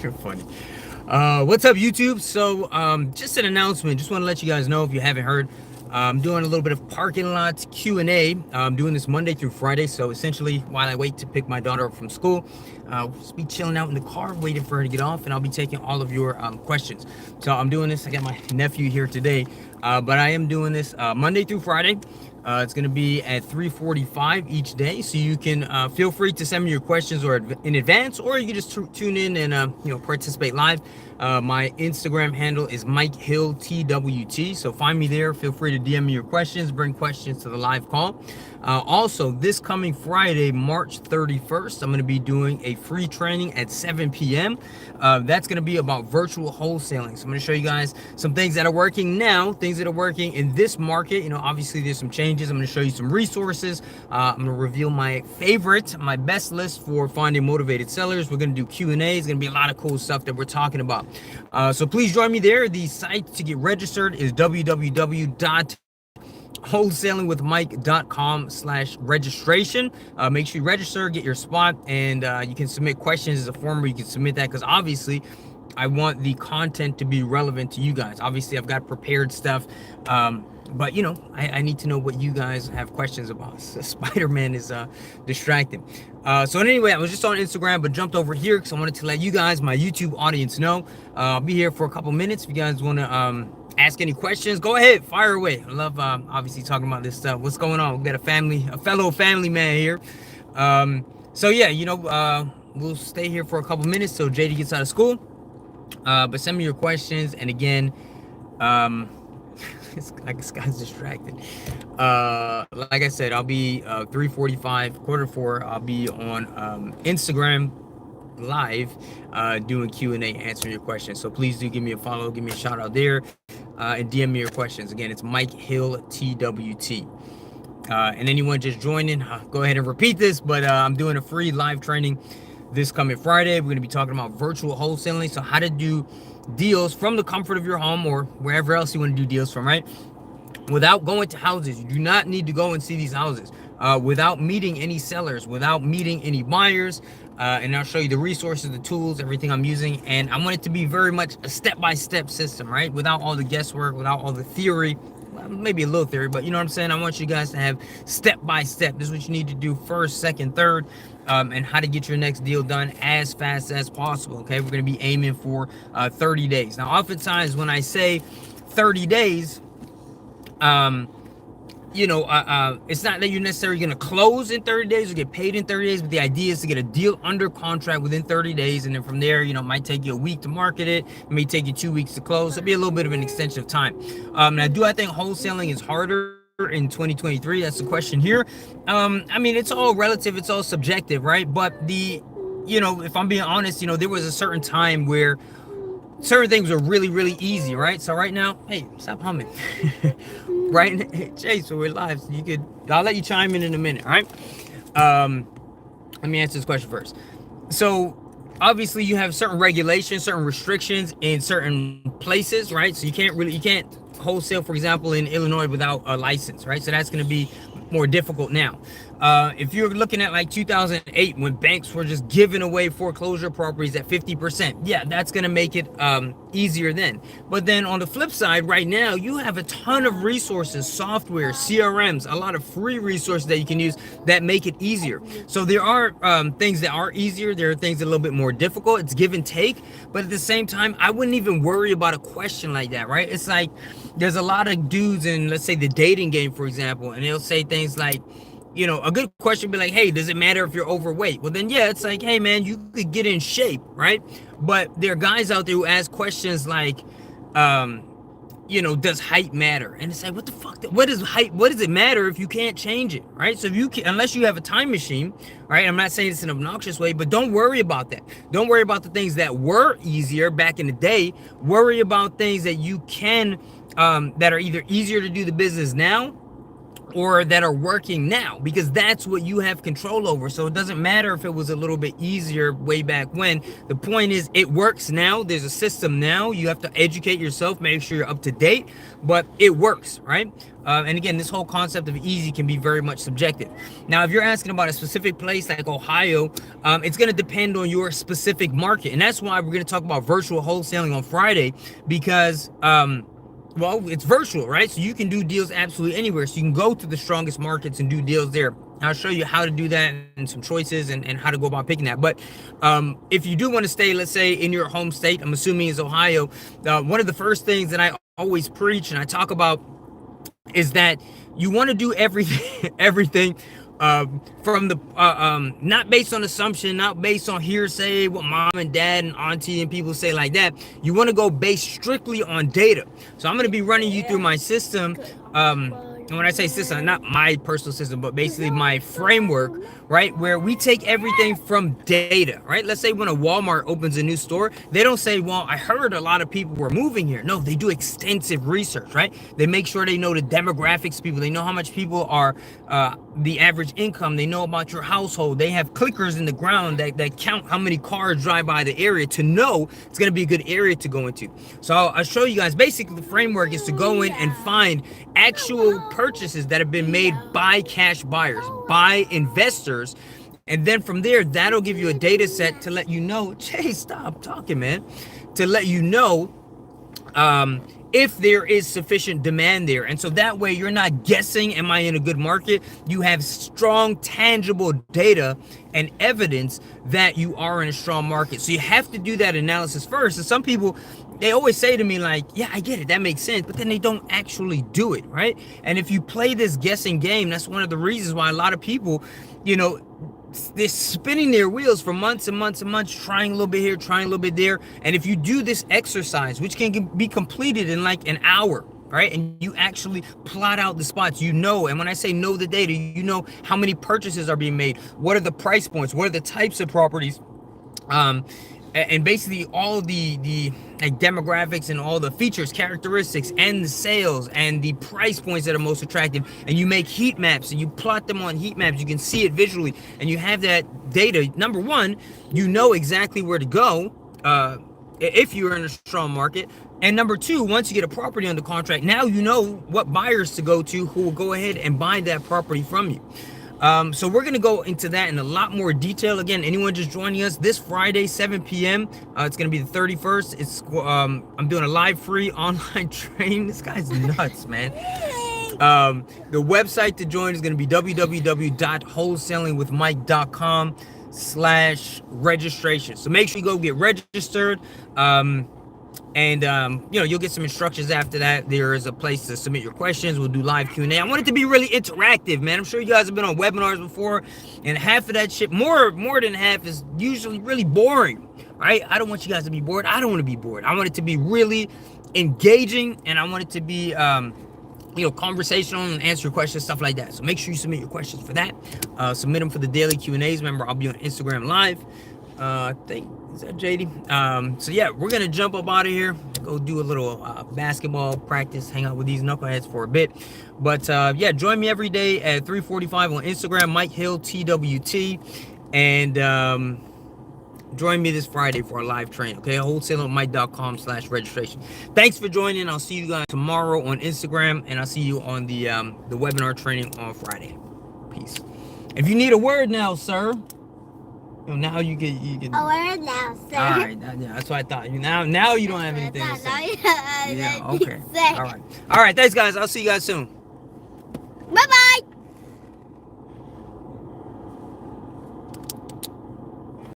You're funny. What's up, YouTube? So, just an announcement. Just want to let you guys know if you haven't heard. I'm doing a little bit of parking lot Q&A. I'm doing this Monday through Friday. So essentially, while I wait to pick my daughter up from school, we'll just be chilling out in the car, waiting for her to get off, and I'll be taking all of your questions. So I'm doing this. I got my nephew here today, but I am doing this Monday through Friday. It's going to be at 3:45 each day, so you can feel free to send me your questions or in advance, or you can just tune in and participate live. My Instagram handle is Mike Hill TWT, so find me there. Feel free to DM me your questions, bring questions to the live call. Also, this coming Friday, March 31st, I'm going to be doing a free training at 7 p.m. That's going to be about virtual wholesaling. So I'm going to show you guys some things that are working now, things that are working in this market. Obviously there's some changes. I'm going to show you some resources. I'm going to reveal my best list for finding motivated sellers. We're going to do Q&A. It's going to be a lot of cool stuff that we're talking about. So please join me there. The site to get registered is www.wholesalingwithmike.com/registration. Make sure you register, get your spot, and you can submit questions as a form where you can submit that, because obviously I want the content to be relevant to you guys. Obviously I've got prepared stuff, but I need to know what you guys have questions about. So Spider-Man is distracting. So anyway, I was just on Instagram but jumped over here because I wanted to let you guys, my YouTube audience, know I'll be here for a couple minutes. If you guys want to ask any questions, go ahead, fire away. I love obviously talking about this stuff. What's going on? We've got a fellow family man here. So yeah, we'll stay here for a couple minutes till JD gets out of school. But send me your questions, and again, this guy's distracted. Like I said, I'll be 3:45, 3:45. I'll be on Instagram live doing Q&A, answering your questions. So please do give me a follow, give me a shout out there, and DM me your questions. Again, it's Mike Hill TWT. And anyone just joining, go ahead and repeat this, but I'm doing a free live training this coming Friday. We're going to be talking about virtual wholesaling, so how to do deals from the comfort of your home or wherever else you want to do deals from, right? Without going to houses. You do not need to go and see these houses, without meeting any sellers, without meeting any buyers. And I'll show you the resources, the tools, everything I'm using. And I want it to be very much a step-by-step system, right? Without all the guesswork, without all the theory. Maybe a little theory, but you know what I'm saying? I want you guys to have step-by-step. This is what you need to do first, second, third, and how to get your next deal done as fast as possible, okay? We're going to be aiming for 30 days. Now, oftentimes when I say 30 days, it's not that you're necessarily going to close in 30 days or get paid in 30 days, but the idea is to get a deal under contract within 30 days. And then from there, it might take you a week to market it. It may take you 2 weeks to close. It'll be a little bit of an extension of time. I think wholesaling is harder in 2023? That's the question here. It's all relative. It's all subjective, right? But if I'm being honest, there was a certain time where certain things were really, really easy, right? So right now, hey, stop humming. Right? Chase, so we're live. So I'll let you chime in a minute, all right? Let me answer this question first. So obviously you have certain regulations, certain restrictions in certain places, right? So you can't wholesale, for example, in Illinois without a license, right? So that's going to be more difficult now. If you're looking at like 2008, when banks were just giving away foreclosure properties at 50%, yeah, that's going to make it easier then. But then on the flip side, right now, you have a ton of resources, software, CRMs, a lot of free resources that you can use that make it easier. So there are things that are easier. There are things that are a little bit more difficult. It's give and take. But at the same time, I wouldn't even worry about a question like that, right? It's like there's a lot of dudes in, let's say, the dating game, for example, and they'll say things like, a good question would be like, hey, does it matter if you're overweight? Well, then, yeah, it's like, hey, man, you could get in shape, right? But there are guys out there who ask questions like, does height matter? And it's like, what the fuck? What does it matter if you can't change it, right? So if you can, unless you have a time machine, right? I'm not saying it's an obnoxious way, but don't worry about that. Don't worry about the things that were easier back in the day. Worry about things that you can, that are either easier to do the business now, or that are working now, because that's what you have control over. So it doesn't matter if it was a little bit easier way back when. The point is, it works now. There's a system now. You have to educate yourself, make sure you're up to date, but it works, right? And again, this whole concept of easy can be very much subjective. Now, if you're asking about a specific place like Ohio, it's going to depend on your specific market. And that's why we're going to talk about virtual wholesaling on Friday, because well, it's virtual, right? So you can do deals absolutely anywhere. So you can go to the strongest markets and do deals there. I'll show you how to do that and some choices and how to go about picking that. But if you do want to stay, let's say, in your home state, I'm assuming it's Ohio, one of the first things that I always preach and I talk about is that you want to do everything, everything from the not based on assumption, not based on hearsay, what mom and dad and auntie and people say like that. You want to go based strictly on data. So I'm going to be running you through my system. And when I say system, not my personal system, but basically my framework, right? Where we take everything from data, right? Let's say when a Walmart opens a new store, they don't say, well, I heard a lot of people were moving here. No, they do extensive research, right? They make sure they know the demographics of people. They know how much people are, the average income. They know about your household. They have clickers in the ground that count how many cars drive by the area to know it's going to be a good area to go into. So I'll show you guys. Basically, the framework is to go in and find actual purchases that have been made by cash buyers, by investors. And then from there, that'll give you a data set to let you know, Jay, stop talking, man, to let you know if there is sufficient demand there. And so that way you're not guessing, am I in a good market? You have strong, tangible data and evidence that you are in a strong market. So you have to do that analysis first. And some people, they always say to me like, yeah, I get it, that makes sense, but then they don't actually do it, right? And if you play this guessing game, that's one of the reasons why a lot of people, you know, they're spinning their wheels for months and months and months, trying a little bit here, trying a little bit there. And if you do this exercise, which can be completed in like an hour, right? And you actually plot out the spots, you know, and when I say know the data, you know how many purchases are being made, what are the price points, what are the types of properties, and basically all the like demographics and all the features, characteristics, and the sales and the price points that are most attractive. And you make heat maps and you plot them on heat maps. You can see it visually and you have that data. Number one, you know exactly where to go if you're in a strong market. And number two, once you get a property under contract, now you know what buyers to go to who will go ahead and buy that property from you. So we're going to go into that in a lot more detail. Again, anyone just joining us this Friday, 7 p.m. It's going to be the 31st. It's I'm doing a live free online training. This guy's nuts, man. The website to join is going to be www.wholesalingwithmike.com/registration. So make sure you go get registered. And you know, you'll get some instructions after that. There is a place to submit your questions. We'll do live Q&A. I want it to be really interactive, man. I'm sure you guys have been on webinars before, and half of that shit, more than half, is usually really boring, right? I don't want you guys to be bored. I don't want to be bored. I want it to be really engaging, and I want it to be you know, conversational and answer your questions, stuff like that. So make sure you submit your questions for that. Submit them for the daily Q&As. Remember, I'll be on Instagram Live. I think, is that JD? So yeah, we're gonna jump up out of here, go do a little basketball practice, hang out with these knuckleheads for a bit. But yeah, join me every day at 3:45 on Instagram, Mike Hill TWT, and join me this Friday for a live train. Okay, wholesalingwithmike.com/registration. Thanks for joining. I'll see you guys tomorrow on Instagram, and I'll see you on the webinar training on Friday. Peace. If you need a word now, sir. Now you can. A word now, sir. All right, yeah, that's what I thought. Now you don't have anything to say. Yeah, okay. All right. Thanks, guys. I'll see you guys soon.